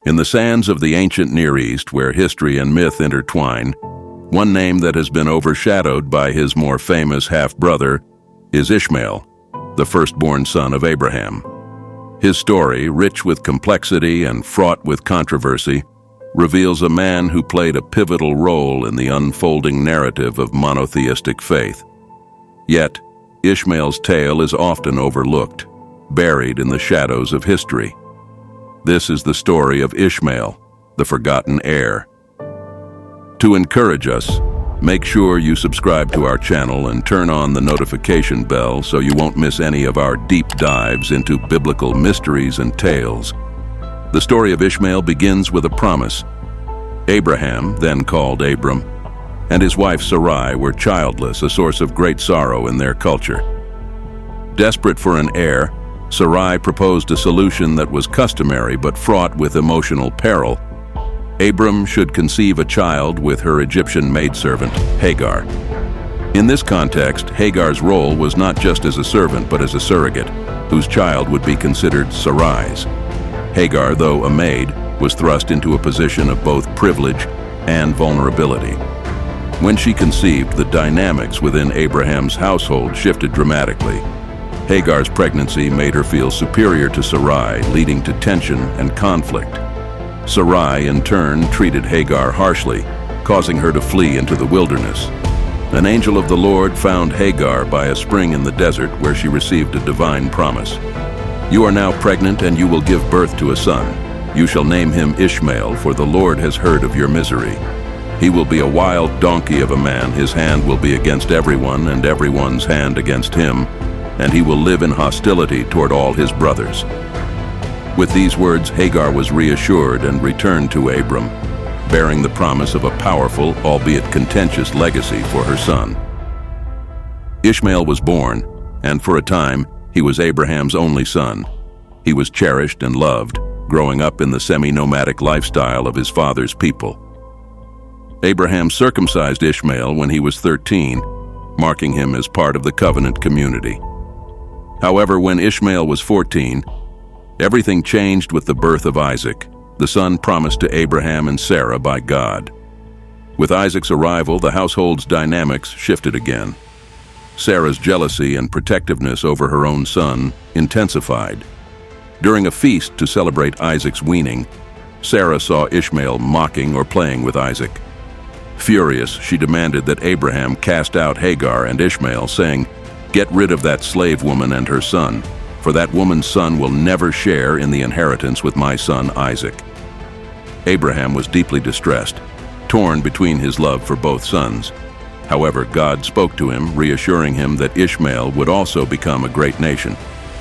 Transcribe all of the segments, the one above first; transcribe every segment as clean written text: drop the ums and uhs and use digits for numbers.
In the sands of the ancient Near East, where history and myth intertwine, one name that has been overshadowed by his more famous half-brother is Ishmael, the firstborn son of Abraham. His story, rich with complexity and fraught with controversy, reveals a man who played a pivotal role in the unfolding narrative of monotheistic faith. Yet, Ishmael's tale is often overlooked, buried in the shadows of history. This is the story of Ishmael, the forgotten heir. To encourage us, make sure you subscribe to our channel and turn on the notification bell so you won't miss any of our deep dives into biblical mysteries and tales. The story of Ishmael begins with a promise. Abraham, then called Abram, and his wife Sarai were childless, a source of great sorrow in their culture. Desperate for an heir, Sarai proposed a solution that was customary but fraught with emotional peril. Abram should conceive a child with her Egyptian maidservant, Hagar. In this context, Hagar's role was not just as a servant but as a surrogate, whose child would be considered Sarai's. Hagar, though a maid, was thrust into a position of both privilege and vulnerability. When she conceived, the dynamics within Abraham's household shifted dramatically. Hagar's pregnancy made her feel superior to Sarai, leading to tension and conflict. Sarai, in turn, treated Hagar harshly, causing her to flee into the wilderness. An angel of the Lord found Hagar by a spring in the desert where she received a divine promise. "You are now pregnant and you will give birth to a son. You shall name him Ishmael, for the Lord has heard of your misery. He will be a wild donkey of a man. His hand will be against everyone and everyone's hand against him, and he will live in hostility toward all his brothers." With these words, Hagar was reassured and returned to Abram, bearing the promise of a powerful, albeit contentious, legacy for her son. Ishmael was born, and for a time, he was Abraham's only son. He was cherished and loved, growing up in the semi-nomadic lifestyle of his father's people. Abraham circumcised Ishmael when he was 13, marking him as part of the covenant community. However, when Ishmael was 14, everything changed with the birth of Isaac, the son promised to Abraham and Sarah by God. With Isaac's arrival, the household's dynamics shifted again. Sarah's jealousy and protectiveness over her own son intensified. During a feast to celebrate Isaac's weaning, Sarah saw Ishmael mocking or playing with Isaac. Furious, she demanded that Abraham cast out Hagar and Ishmael, saying, "Get rid of that slave woman and her son, for that woman's son will never share in the inheritance with my son Isaac." Abraham was deeply distressed, torn between his love for both sons. However, God spoke to him, reassuring him that Ishmael would also become a great nation.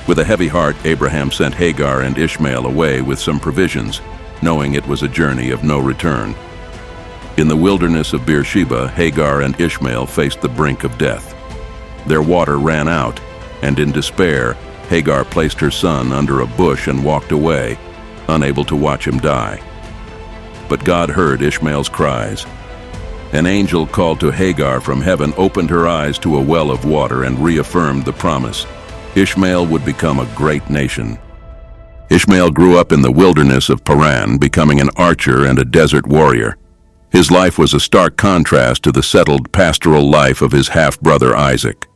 With a heavy heart, Abraham sent Hagar and Ishmael away with some provisions, knowing it was a journey of no return. In the wilderness of Beersheba, Hagar and Ishmael faced the brink of death. Their water ran out, and in despair, Hagar placed her son under a bush and walked away, unable to watch him die. But God heard Ishmael's cries. An angel called to Hagar from heaven opened her eyes to a well of water and reaffirmed the promise. Ishmael would become a great nation. Ishmael grew up in the wilderness of Paran, becoming an archer and a desert warrior. His life was a stark contrast to the settled pastoral life of his half-brother Isaac.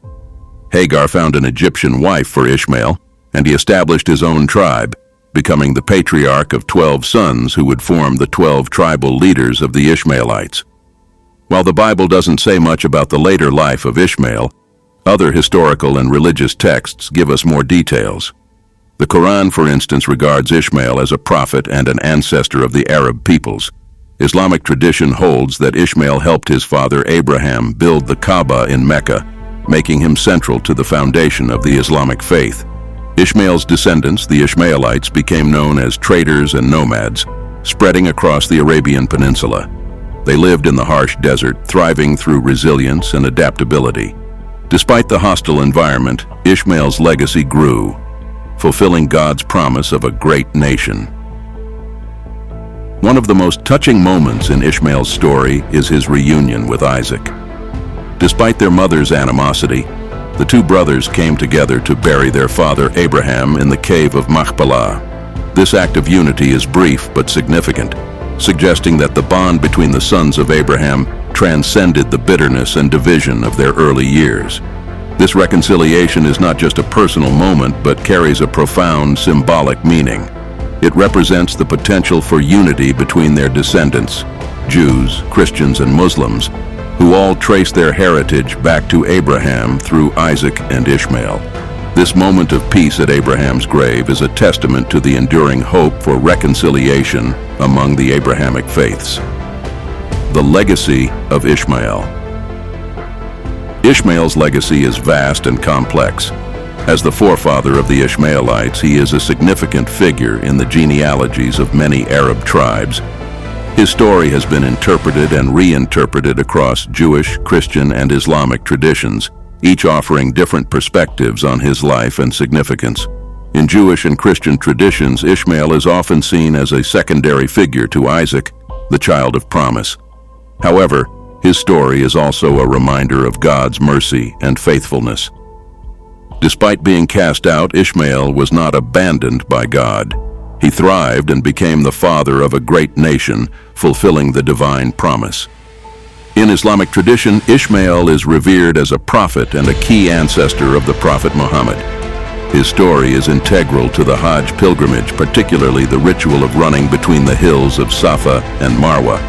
Hagar found an Egyptian wife for Ishmael, and he established his own tribe, becoming the patriarch of 12 sons who would form the 12 tribal leaders of the Ishmaelites. While the Bible doesn't say much about the later life of Ishmael, other historical and religious texts give us more details. The Quran, for instance, regards Ishmael as a prophet and an ancestor of the Arab peoples. Islamic tradition holds that Ishmael helped his father Abraham build the Kaaba in Mecca, making him central to the foundation of the Islamic faith. Ishmael's descendants, the Ishmaelites, became known as traders and nomads, spreading across the Arabian Peninsula. They lived in the harsh desert, thriving through resilience and adaptability. Despite the hostile environment, Ishmael's legacy grew, fulfilling God's promise of a great nation. One of the most touching moments in Ishmael's story is his reunion with Isaac. Despite their mother's animosity, the two brothers came together to bury their father Abraham in the cave of Machpelah. This act of unity is brief but significant, suggesting that the bond between the sons of Abraham transcended the bitterness and division of their early years. This reconciliation is not just a personal moment, but carries a profound symbolic meaning. It represents the potential for unity between their descendants, Jews, Christians, and Muslims, who all trace their heritage back to Abraham through Isaac and Ishmael. This moment of peace at Abraham's grave is a testament to the enduring hope for reconciliation among the Abrahamic faiths. The legacy of Ishmael. Ishmael's legacy is vast and complex. As the forefather of the Ishmaelites, he is a significant figure in the genealogies of many Arab tribes. His story has been interpreted and reinterpreted across Jewish, Christian, and Islamic traditions, each offering different perspectives on his life and significance. In Jewish and Christian traditions, Ishmael is often seen as a secondary figure to Isaac, the child of promise. However, his story is also a reminder of God's mercy and faithfulness. Despite being cast out, Ishmael was not abandoned by God. He thrived and became the father of a great nation, fulfilling the divine promise. In Islamic tradition, Ishmael is revered as a prophet and a key ancestor of the Prophet Muhammad. His story is integral to the Hajj pilgrimage, particularly the ritual of running between the hills of Safa and Marwa,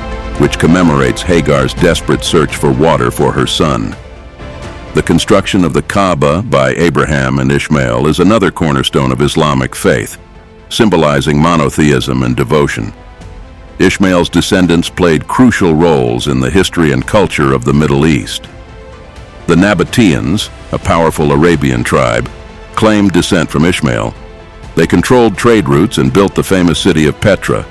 which commemorates Hagar's desperate search for water for her son. The construction of the Kaaba by Abraham and Ishmael is another cornerstone of Islamic faith, symbolizing monotheism and devotion. Ishmael's descendants played crucial roles in the history and culture of the Middle East. The Nabateans, a powerful Arabian tribe, claimed descent from Ishmael. They controlled trade routes and built the famous city of Petra.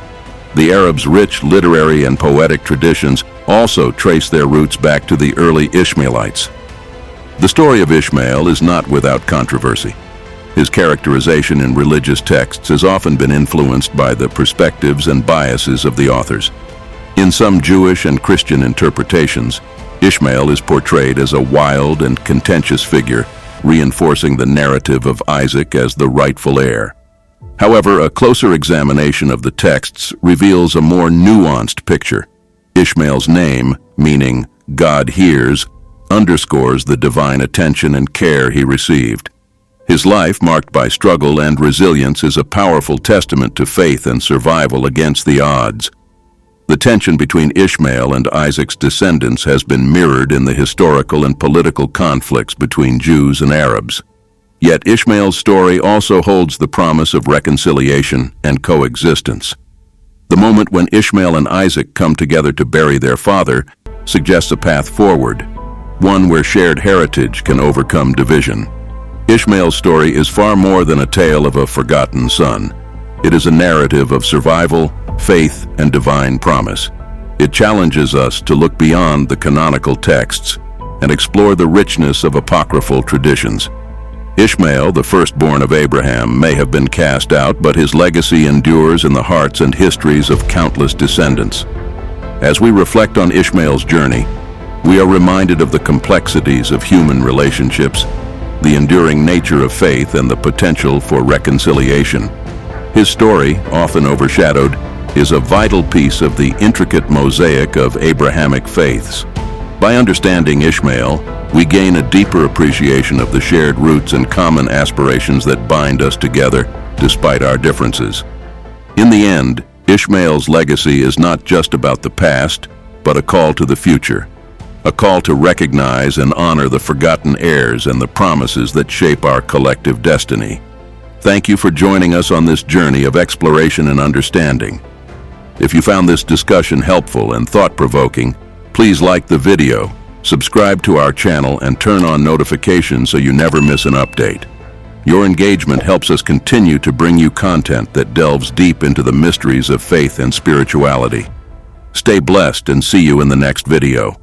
The Arabs' rich literary and poetic traditions also trace their roots back to the early Ishmaelites. The story of Ishmael is not without controversy. His characterization in religious texts has often been influenced by the perspectives and biases of the authors. In some Jewish and Christian interpretations, Ishmael is portrayed as a wild and contentious figure, reinforcing the narrative of Isaac as the rightful heir. However, a closer examination of the texts reveals a more nuanced picture. Ishmael's name, meaning God hears, underscores the divine attention and care he received. His life, marked by struggle and resilience, is a powerful testament to faith and survival against the odds. The tension between Ishmael and Isaac's descendants has been mirrored in the historical and political conflicts between Jews and Arabs. Yet Ishmael's story also holds the promise of reconciliation and coexistence. The moment when Ishmael and Isaac come together to bury their father suggests a path forward, one where shared heritage can overcome division. Ishmael's story is far more than a tale of a forgotten son. It is a narrative of survival, faith, and divine promise. It challenges us to look beyond the canonical texts and explore the richness of apocryphal traditions. Ishmael, the firstborn of Abraham, may have been cast out, but his legacy endures in the hearts and histories of countless descendants. As we reflect on Ishmael's journey, we are reminded of the complexities of human relationships, the enduring nature of faith, and the potential for reconciliation. His story, often overshadowed, is a vital piece of the intricate mosaic of Abrahamic faiths. By understanding Ishmael, we gain a deeper appreciation of the shared roots and common aspirations that bind us together despite our differences. In the end, Ishmael's legacy is not just about the past, but a call to the future. A call to recognize and honor the forgotten heirs and the promises that shape our collective destiny. Thank you for joining us on this journey of exploration and understanding. If you found this discussion helpful and thought-provoking, please like the video, subscribe to our channel, and turn on notifications so you never miss an update. Your engagement helps us continue to bring you content that delves deep into the mysteries of faith and spirituality. Stay blessed and see you in the next video.